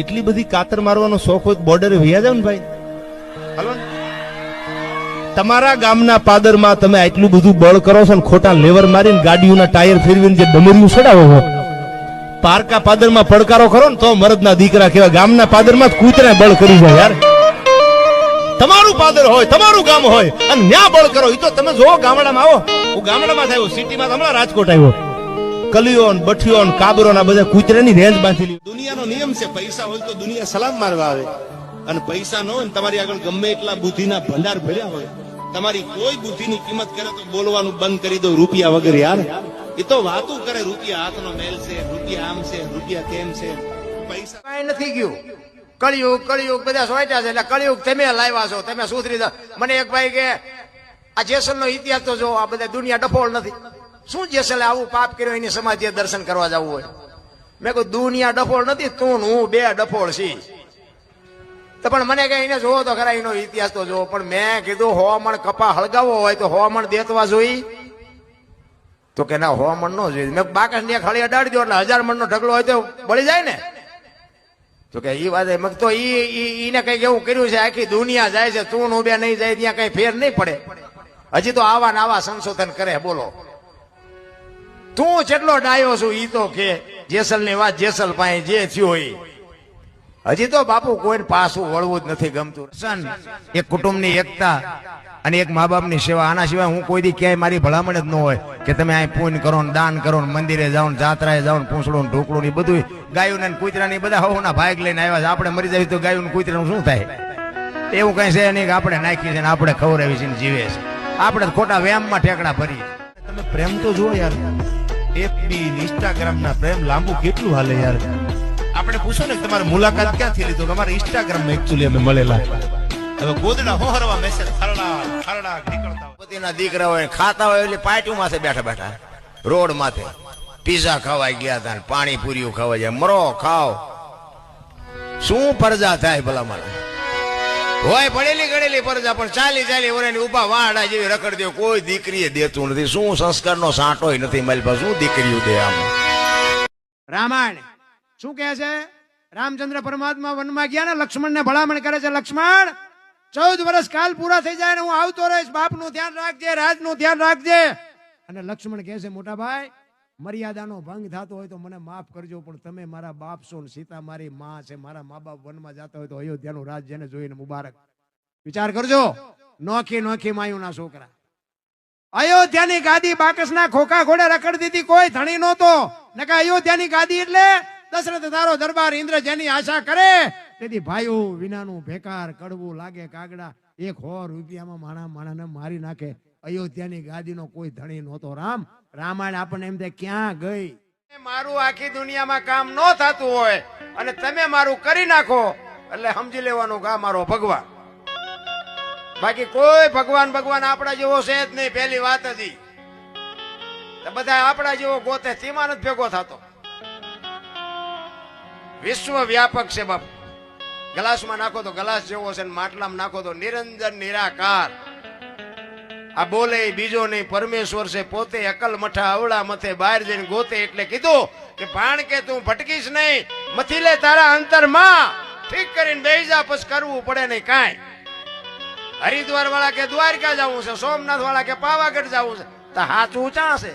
એટલી બધી કાતર મારવાનો શોખ હોય બોર્ડરે વૈયા જાવ ને ભાઈ, હાલો ને. તમારા ગામના પાદરમાં તમે આટલું બધું બળ કરો છો ને ખોટા લેવર મારીને ગાડીઓના ટાયર ફેરવીને જે ડમરીયું ચડાવો છો, પારકા પાદરમાં પડકારો કરો ને તો મરદના દીકરા કેવા. ગામના પાદરમાં જ કૂતરા બળ કરી જાય યાર. તમારું પાદર હોય, તમારું ગામ હોય અને ન્યા બળ કરો. એ તો તમે જો ગામડામાં આવો, હું ગામડામાં થયો, સિટીમાં હમણાં રાજકોટ આવ્યો, કલીઓ બઠીઓ કાબરો ના બધા કૂતરાની રેન્જ બાંધી લીધી. દુનિયાનો નિયમ છે, પૈસા હોય તો દુનિયા સલામ મારવા આવે, અને પૈસા ન હોય ને તમારી આગળ ગમે એટલા બુદ્ધિના ભંડાર ભર્યા હોય, તમારી કોઈ બુદ્ધિની કિંમત કરે તો બોલવાનું બંધ કરી દો રૂપિયા વગર યાર. એ તો વાતું કરે, રૂપિયા હાથનો મેલ છે, રૂપિયા આમ છે, રૂપિયા તેમ છે. પૈસા કઈ નથી ગયું. કળિયુગ કળિયુગ બધા સોટ્યા છે, એટલે કળિયુગ તમે લાવ્યા છો, તમે સુધરી જાઓ. મને એક ભાઈ કે આ જેસલ નો ઇતિહાસ તો જો, આ બધા દુનિયા ડફોળ નથી. શું જેસલે આવું પાપ કર્યો એની સમાધિએ દર્શન કરવા જવું હોય? મેં કહ્યું દુનિયા ડફોળ નથી, તું હું બે ડફોળ છી. તો પણ મને કઈ એને જોવો તો ખરા, એનો ઇતિહાસ તો જોવો. પણ મેં કીધું હવામણ કપા હળગાવો હોય તો હવામણ દેતવા જોઈ? તો કે ના, હવામણ નો જોઈ. મેં બાકસ ને ખાલી અડાડી દો એટલે 1000 મણ નો ઢગલો હોય તો બળી જાય ને. તો કે ઈ વાત મેં તો ઈને કઈક એવું કર્યું છે, આખી દુનિયા જાય છે, તું હું બે નહીં જાય ત્યાં કઈ ફેર નહીં પડે. હજી તો આવા આવા સંશોધન કરે. બોલો તું જેટલો ડાયો છું ઈ તો કે જેસલ ની વાત જેસલ પાસે જે થયું હોય. હજી તો બાપુ કોઈ પાછું વળવું જ નથી ગમતું. એક કુટુંબની એકતા અને એક મા બાપની સેવા, આના સિવાય હું કોઈ દી ક્યાંય મારી ભલામણ જ ન હોય કે તમે અહીં પૂન કરો ને દાન કરો ને મંદિરે જાઓ ને જાત્રાએ જાઓ ને પૂંછડું ને ઢોકળું ને બધું ગાયું ને કૂતરાની બધા હોના ભાગ લઈને આવ્યા છે. આપણે મરી જાય તો ગાયું ને કૂતરાનું શું થાય? એવું કઈ છે નહીં કે આપણે નાખીએ છીએ ને આપણે ખવડાવી છે ને જીવે છે. આપણે ખોટા વ્યાયામમાં ઠેકડા ભરીએ. તમે પ્રેમ તો જુઓ યાર, એફબી ઇન્સ્ટાગ્રામ ના પ્રેમ લાંબુ કેટલું હાલે યાર. આપણે પૂછો ને તમારી મુલાકાત ક્યાંથી લીધો? કે અમારા ઇન્સ્ટાગ્રામ માં એકચ્યુઅલી અમે મળેલા. હવે ગોદડા હોહરવા મેસેજ ખરડા ખરડા નીકળતા પતિના દીકરા હોય ખાતા હોય એટલે પાટિયું માથે બેઠા બેઠા રોડ માથે પીઝા ખાવાઈ ગયા હતા ને પાણીપુરીઓ ખાવા જાય. મરો ખાઓ, શું પરજા થાય ભલા મારા? હોય પડેલી ગળેલી પરજા, પણ 40 વર્ષની ઉભા વાડા જેવી રખડ દે, કોઈ દીકરીએ દેતું નથી. શું સંસ્કારનો સાંટોય નથી મારી પાસે, શું દીકરીઓ દે આમ? રામાયણ શું કહે છે? રામચંદ્ર પરમાત્મા વનમાં ગયા ને લક્ષ્મણ ને ભલામણ કરે છે, લક્ષ્મણ 14 વર્ષ કાલ પૂરા થઈ જાય ને હું આવતો રહીશ, બાપ નું ધ્યાન રાખજે, રાજ નું ધ્યાન રાખજે. અને લક્ષ્મણ કહે છે, મોટા ભાઈ મર્યાદાનો ભંગ થતો હોય તો મને માફ કરજો, પણ તમે મારા બાપ છો ને સીતા મારી માં છે, મારા મા બાપ વનમાં જતા હોય તો અયોધ્યાનું રાજ જેને જોઈને મુબારક. વિચાર કરજો, નોખી નોખી માયુના છોકરા. અયોધ્યાની ગાદી બાકસના ખોખા ઘોડે રખડી દીધી, કોઈ ધણી નહોતો. નકા અયોધ્યાની ગાદી એટલે દશરથ તારો દરબાર, ઇન્દ્ર જેની આશા કરે તેથી ભાઈઓ વિનાનું બેકાર કડવું લાગે કાગડા. 100 રૂપિયામાં માણાને મારી નાખે. અયોધ્યાની ગાદીનો કોઈ ધણી નહોતો. રામાયણ આપણને એમ થાય ક્યાં ગઈ? મારું આખી દુનિયામાં કામ ન થતું હોય અને તમે મારું કરી નાખો એટલે સમજી લેવાનું કે મારો ભગવાન. બાકી કોઈ ભગવાન આપણા જેવો છે જ નહીં. પહેલી વાત હતી બધા આપણા જેવો ગોતે તેમાં નથી ભેગો થતો. વિશ્વ વ્યાપક છે બાપ. ગ્લાસમાં નાખો તો ગ્લાસ જેવો છે, માટલામાં નાખો તો નિરંજન નિરાકાર. આ બોલે બીજો નહીં, પરમેશ્વર છે પોતે. અકલ મઠા અવળા મથે બહાર જઈને ગોતે. એટલે કીધું કે ભાણ કે તું ભટકીશ નહીં, મથી લે તારા અંતરમાં, ઠીક કરીને બેસી જા, પછી કરવું પડે નહીં કાંઈ. હરિદ્વાર વાળા કે દ્વારકા જવું છે, સોમનાથ વાળા કે પાવાગઢ જવું છે, તો હાથ ઊંચા છે.